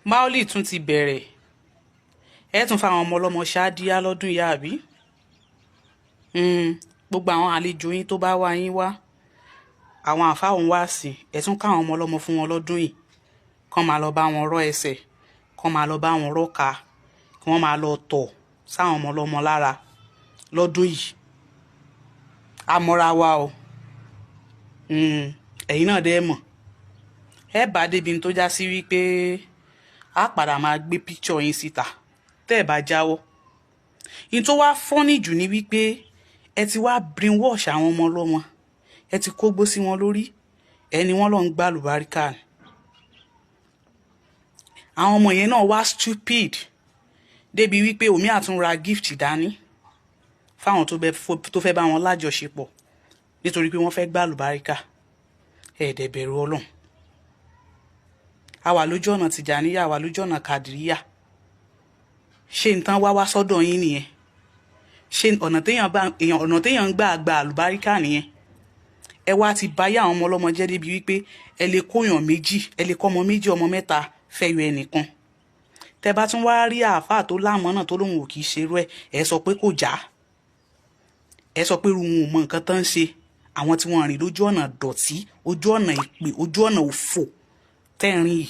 Maoludi tún ti bẹ̀rẹ̀ ẹ tún fáwọn ọmọ ọlọ́mọ ṣáàdíyá lọ́dún yá àbí gbogbo àwọn àlejò yín tó bá wá yín wá àwọn àfáà òun wá sí ẹ tún káwọn ọmọ ọlọ́mọ fún wọn lọ́dún yìí kán máa lọ bá wọn rọ́ ẹsẹ̀ kán máa lọ bá wọn rọ́ka kí wọ́n máa lọ tọ̀ sáwọn ọmọ ọlọ́mọ lára lọ́dún yìí àmọ́ra wa o ẹ̀yin náà dẹ́ mọ̀ ẹ bá débi tó já sí wípé a padà máa gbé píkṣọ̀ yín síta tẹ́ ẹ bá jáwọ́ in tó wá fọ́nì jù ní wípé ẹ ti wá brainwash àwọn ọmọ ọlọ́mọ ẹ ti kógbó sí wọn lórí ẹni wọ́n lọ ń gbá lùbáríkà ni àwọn ọmọ yẹn náà wá stupid débi wípé omi àtúnra gift dání fáwọn tó fẹ́ bá wọn lájọṣepọ̀ nítorí pé wọ́n fẹ́ gbá lùbáríkà ẹ̀ẹ́dẹ̀ bẹ̀rù Ọlọ́run a wà lójú ọ̀nà Tìjàníyà a wà lójú ọ̀nà Kàdìríyà ṣé n tán wá sọ́dọ̀ yín nìyẹn ṣé ọ̀nà téèyàn ń gbà gba àlùbáríkà nìyẹn ẹ wá ti báyé àwọn ọmọ ọlọ́mọ jẹ́ débi wípé ẹ lè kóyàn méjì ẹ lè kọ́ ọmọ méjì ọmọ mẹ́ta fẹ́yọ ẹnìkan tẹ bá tún wá rí àáfàá tó láàmọ́ náà tó lóun ò kì í ṣerú ẹ sọ pé kò já ẹ sọ pé òun ò mọ nǹkan tán ń ṣe àwọn tí wọ́n rìn lójú ọ̀nà dọ̀tí ojú ọ̀nà ìpè ojú ọ̀nà òfò tẹ́rìn yìí